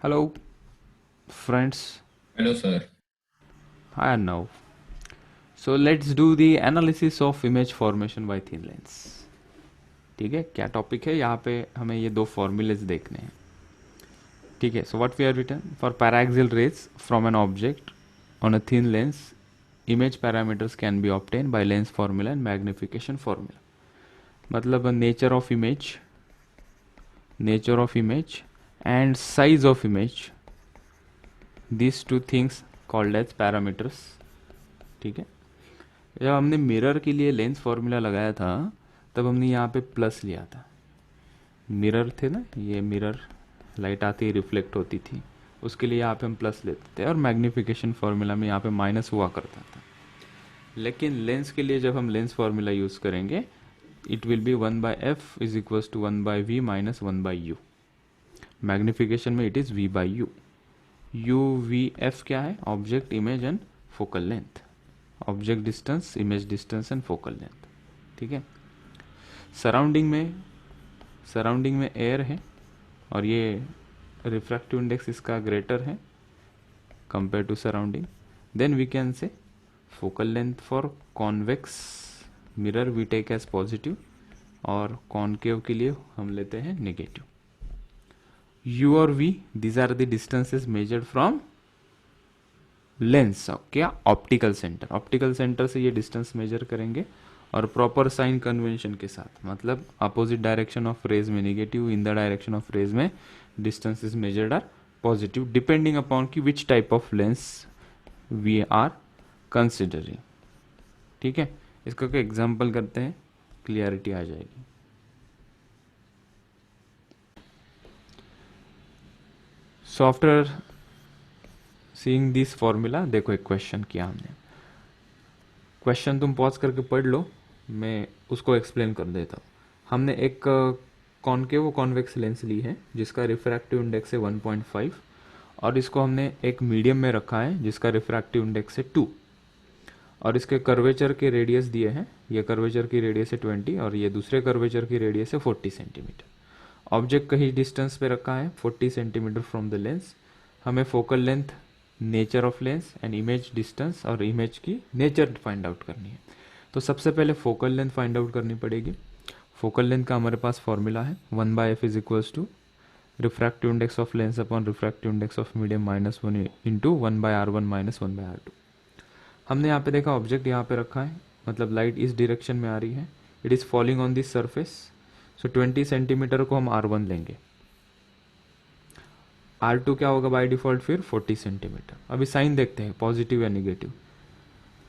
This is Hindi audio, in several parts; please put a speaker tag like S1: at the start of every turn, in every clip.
S1: Hello, friends.
S2: Hello, sir.
S1: Hi, Arnav. So let's do the analysis of image formation by thin lens. ठीक है, क्या टॉपिक है यहाँ पे? हमें ये दो फॉर्मूलेज देखने हैं. ठीक है, so what we have written for paraxial rays from an object on a thin lens, image parameters can be obtained by lens formula and magnification formula. मतलब nature of image and size of image, these two things called as parameters. ठीक है, जब हमने मिरर के लिए लेंस फॉर्मूला लगाया था तब हमने यहाँ पे प्लस लिया था. मिरर थे ना, ये मिरर लाइट आती ही रिफ्लेक्ट होती थी, उसके लिए यहाँ पे हम प्लस लेते थे और मैग्निफिकेशन फार्मूला में यहाँ पे माइनस हुआ करता था. लेकिन लेंस के लिए जब हम लेंस फार्मूला यूज़ करेंगे, it will be 1/f is equals to 1/v minus 1/u. Magnification में it is v/u. u v f क्या है? Object, image and focal length. Object distance, image distance and focal length. ठीक है. सराउंडिंग में एयर है और ये रिफ्रैक्टिव इंडेक्स इसका ग्रेटर है compare to surrounding. Then we can say focal length for convex mirror we take as positive और कॉनकेव के लिए हम लेते हैं नेगेटिव. u और v, these are the distances measured from lens. क्या? ऑप्टिकल सेंटर से ये डिस्टेंस मेजर करेंगे और प्रॉपर साइन कन्वेंशन के साथ, मतलब अपोजिट डायरेक्शन ऑफ रेज में negative, in the direction of rays में distance is measured are positive, depending upon कि which type of lens we are considering. ठीक है, इसका कोई एग्जाम्पल करते हैं, क्लियरिटी आ जाएगी. So after seeing this formula, देखो एक क्वेश्चन किया हमने. क्वेश्चन तुम पॉज करके पढ़ लो, मैं उसको एक्सप्लेन कर देता हूँ. हमने एक कॉनकेव कॉन्वेक्स लेंस ली है जिसका रिफ्रैक्टिव इंडेक्स है 1.5 और इसको हमने एक मीडियम में रखा है जिसका रिफ्रैक्टिव इंडेक्स है 2 और इसके कर्वेचर के रेडियस दिए हैं. ये कर्वेचर की रेडियस है 20 और ये दूसरे कर्वेचर की रेडियस है 40 सेंटीमीटर. ऑब्जेक्ट कहीं डिस्टेंस पे रखा है 40 सेंटीमीटर फ्रॉम द लेंस. हमें focal length, nature of lens and image distance और इमेज की नेचर फाइंड आउट करनी है. तो सबसे पहले फोकल लेंथ फाइंड आउट करनी पड़ेगी. फोकल लेंथ का हमारे पास फॉर्मूला है 1/f is equals to refractive index of lens upon refractive index of medium -1 into 1/r1 minus 1/r2. हमने यहाँ पे देखा ऑब्जेक्ट यहाँ पे रखा है, मतलब लाइट इस डायरेक्शन में आ रही है, it is falling on this surface. So 20 centimetre को हम r1 लेंगे. r2 क्या होगा बाय डिफॉल्ट? फिर 40 सेंटीमीटर. अभी साइन देखते हैं, पॉजिटिव या negative.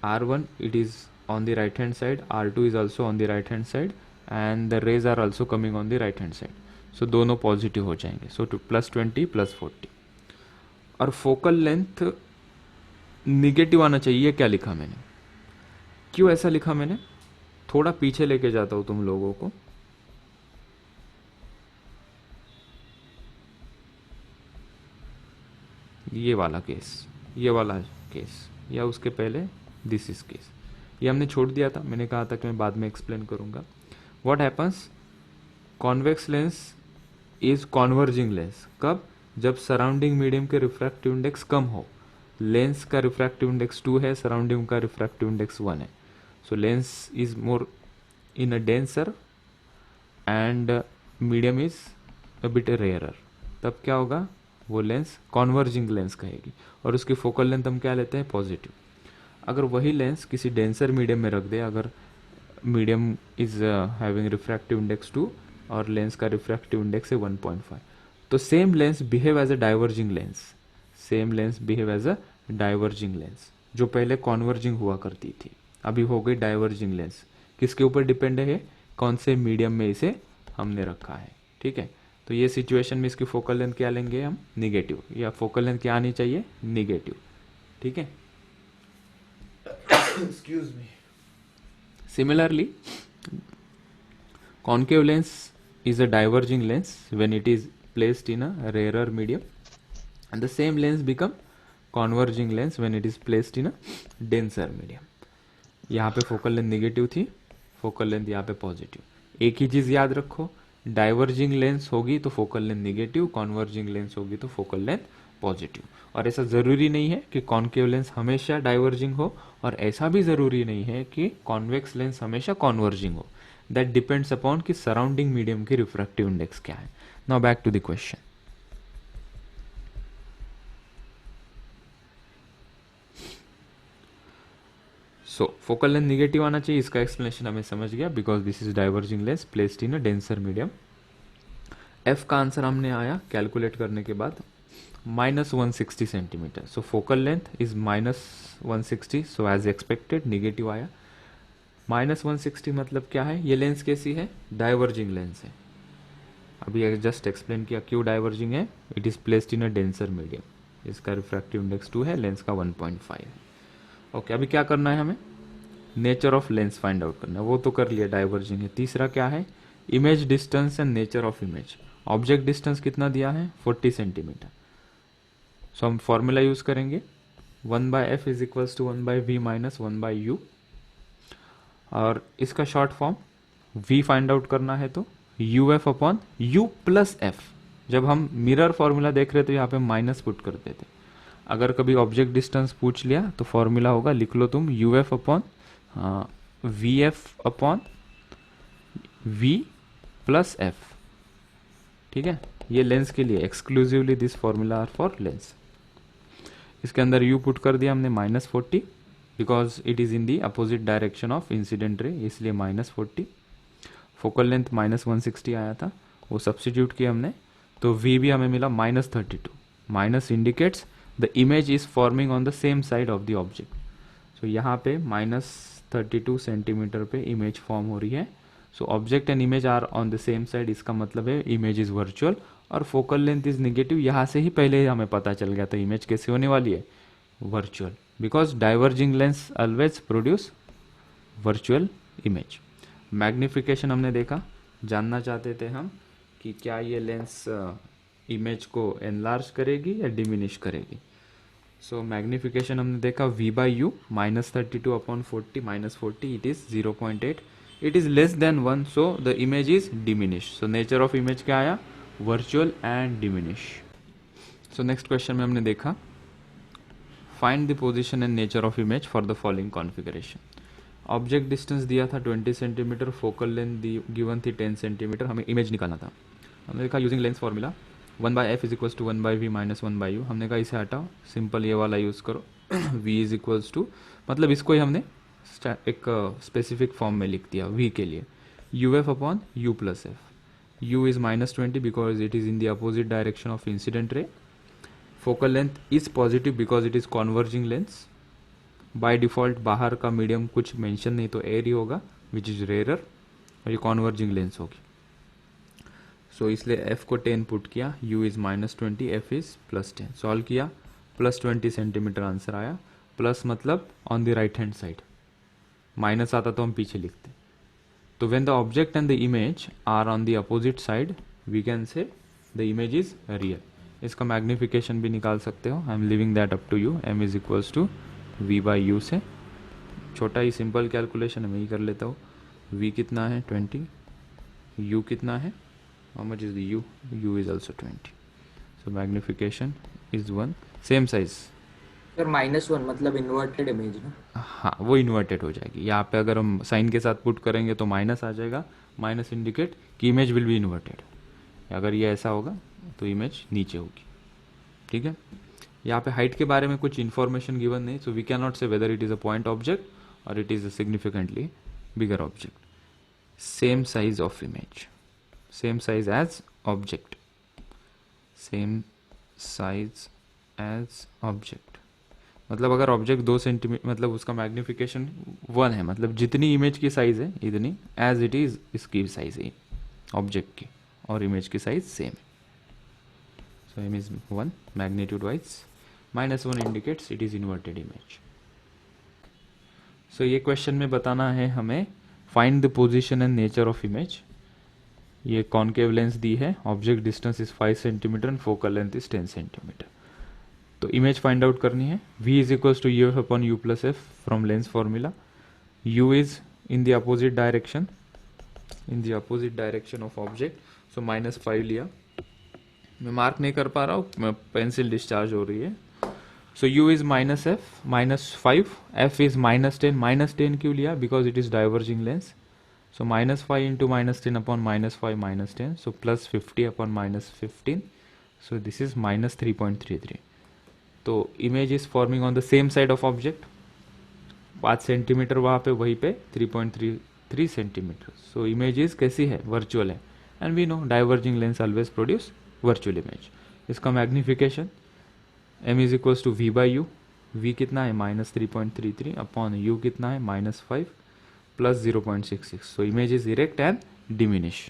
S1: r1 it is on the right hand side, r2 is also on the right hand side and the rays are also coming on the right hand side. So दोनों पॉजिटिव हो जाएंगे. सो +20 +40. और फोकल लेंथ निगेटिव आना चाहिए. क्या लिखा मैंने? क्यों ऐसा लिखा मैंने? थोड़ा पीछे लेके जाता हूं तुम लोगों को. ये वाला केस या उसके पहले दिस इज केस, ये हमने छोड़ दिया था. मैंने कहा था कि मैं बाद में एक्सप्लेन करूंगा. What happens? Convex lens is converging lens. कब? जब सराउंडिंग मीडियम के रिफ्रैक्टिव इंडेक्स कम हो. लेंस का रिफ्रैक्टिव इंडेक्स 2 है, सराउंडिंग का रिफ्रैक्टिव इंडेक्स 1 है. So lens is more in a denser and medium is a bit rarer. तब क्या होगा? वो लेंस कॉन्वर्जिंग लेंस कहेगी और उसकी फोकल लेंथ हम क्या लेते हैं? पॉजिटिव. अगर वही लेंस किसी डेंसर मीडियम में रख दे, अगर medium is having refractive index 2 और लेंस का रिफ्रैक्टिव इंडेक्स है 1.5, तो same lens behave as a diverging lens. जो पहले कॉन्वर्जिंग हुआ करती थी अभी हो गई डाइवर्जिंग लेंस. किसके ऊपर डिपेंड है? कौन से मीडियम में इसे हमने रखा है. ठीक है, तो ये सिचुएशन में इसकी फोकल लेंथ क्या लेंगे हम? निगेटिव. या फोकल लेंथ क्या आनी चाहिए? निगेटिव. ठीक है. Excuse me. Similarly, concave lens is a diverging lens when it is placed in a rarer medium, and the same lens become converging lens when it is placed in a denser medium. यहाँ पे फोकल लेंथ निगेटिव थी, फोकल लेंथ यहाँ पे पॉजिटिव. एक ही चीज़ याद रखो, डाइवर्जिंग लेंस होगी तो focal length negative, converging lens होगी तो फोकल लेंथ पॉजिटिव। और ऐसा ज़रूरी नहीं है कि कॉन्केव लेंस हमेशा डाइवर्जिंग हो, और ऐसा भी ज़रूरी नहीं है कि कॉन्वेक्स लेंस हमेशा कॉन्वर्जिंग हो। दैट डिपेंड्स अपॉन कि सराउंडिंग मीडियम की रिफ्रैक्टिव इंडेक्स क्या है। Now back to the question. So focal length negative आना चाहिए, इसका एक्सप्लेनेशन हमें समझ गया, because this is diverging lens placed in a denser medium. F का आंसर हमने आया कैलकुलेट करने के बाद -160 centimetre. So focal length is -160, so as expected negative आया। -160 मतलब क्या है, ये लेंस कैसी है, डाइवर्जिंग लेंस है। अभी जस्ट एक्सप्लेन किया क्यों डाइवर्जिंग है, it is placed in a denser medium, इसका रिफ्रैक्टिव इंडेक्स 2 है, लेंस का 1.5 है। ओके, अभी क्या करना है हमें, nature of lens find out करना है, वो तो कर लिया, डाइवर्जिंग है। तीसरा क्या है, image distance and nature of image. Object distance कितना दिया है, 40 सेंटीमीटर। सो हम फॉर्मूला यूज करेंगे, 1/f is equals to 1/v minus 1/u, और इसका short form v find out करना है तो uf upon u plus f। जब हम मिरर फॉर्मूला देख रहे तो यहाँ पे माइनस पुट करते थे। अगर कभी ऑब्जेक्ट डिस्टेंस पूछ लिया तो फॉर्मूला होगा, लिख लो तुम, uf upon vf upon v plus f। ठीक है, ये लेंस के लिए exclusively this formula are for lens. इसके अंदर u पुट कर दिया हमने -40, because it is in the opposite direction of incident ray, इसलिए -40। फोकल लेंथ -160 आया था, वो सब्सटीट्यूट किया हमने, तो v भी हमें मिला -32। Minus indicates the image is forming on the same side of the object. So यहाँ पे -32 सेंटीमीटर पे इमेज फॉर्म हो रही है। So object and image are on the same side, इसका मतलब है इमेज इज वर्चुअल, और फोकल लेंथ इज निगेटिव। यहाँ से ही पहले हमें पता चल गया था इमेज कैसे होने वाली है, virtual, because diverging lens always produce virtual image. Magnification हमने देखा, जानना चाहते थे हम कि क्या ये लेंस इमेज को एनलार्ज करेगी या डिमिनिश करेगी। सो मैग्निफिकेशन हमने देखा v/u -32 upon 40 -40, it is 0.8, it is less than 1, so the image is diminish. So nature of image क्या आया, virtual and diminish. So next question में हमने देखा, find the position and nature of image for the following configuration. Object distance दिया था 20 सेंटीमीटर, फोकल लेंथ गिवन थी 10 सेंटीमीटर, हमें इमेज निकालना था। हमने देखा using lens formula 1/f is equals to 1/v minus 1/u। हमने कहा इसे हटाओ, सिंपल ये वाला यूज़ करो v इज इक्वल्स टू, मतलब इसको ही हमने एक स्पेसिफिक फॉर्म में लिख दिया v के लिए, uf upon u plus f। u is -20 because it is in the opposite direction of incident रे। Focal length is positive because it is converging lens. By default बाहर का मीडियम कुछ मेंशन नहीं तो एयर ही होगा, विच इज रेयरर, और ये कॉन्वर्जिंग लेंस होगी। सो इसलिए f को 10 पुट किया, u is -20, f is +10। Solve किया, +20 सेंटीमीटर आंसर आया। प्लस मतलब on the right hand side, minus आता तो हम पीछे लिखते। तो when the object and the image are on the opposite side, we can say the image is real. इसका मैग्निफिकेशन भी निकाल सकते हो, I am leaving that up to you. m is equals to v/u से, छोटा ही सिंपल कैलकुलेशन है, मैं ही कर लेता हूँ। v कितना है 20, u कितना है, how much is the u, u is also 20, so magnification is 1, same size।
S2: Sir -1 मतलब इन्वर्टेड इमेज ना।
S1: हाँ, वो इन्वर्टेड हो जाएगी, यहाँ पे अगर हम साइन के साथ पुट करेंगे तो माइनस आ जाएगा, माइनस इंडिकेट कि इमेज विल बी इन्वर्टेड। अगर ये ऐसा होगा तो इमेज नीचे होगी। ठीक है, यहाँ पे हाइट के बारे में कुछ इन्फॉर्मेशन गिवन नहीं, so we can not say whether it is a point object और it is a significantly bigger object. Same size of image, same size as object, same size as object, मतलब अगर ऑब्जेक्ट 2 सेंटीमीटर, मतलब उसका मैग्निफिकेशन 1 है, मतलब जितनी इमेज की साइज है इतनी एज इट इज इसकी साइज है ऑब्जेक्ट की, और इमेज की साइज सेम है। So image 1 magnitude wise, -1 indicates it is inverted image. So ये क्वेश्चन में बताना है हमें, find the position and nature of image. ये कॉन्केव लेंस दी है, object distance is 5 centimetre and focal length is 10 centimetre. तो इमेज फाइंड आउट करनी है, v is equals to uf upon u plus f from lens formula. u is in the opposite direction, in the opposite direction of object, so -5 लिया। मैं मार्क नहीं कर पा रहा हूँ, पेंसिल डिस्चार्ज हो रही है। सो u इज -5, f इज -10 क्यों लिया? Because it is diverging lens. So -5 into -10 upon -5 -10, so +50 upon -15, so this is -3.33। तो image is forming on the same side of object, 5 centimetre वहाँ पे, वहीं पे 3.33 सेंटीमीटर। सो इमेज इज कैसी है? वर्चुअल है, and we know diverging lens always produce virtual image. इसका magnification m is equals to v by u, v कितना है? -3.33 अपॉन u कितना है? -5 plus 0.66। So image is erect and diminish.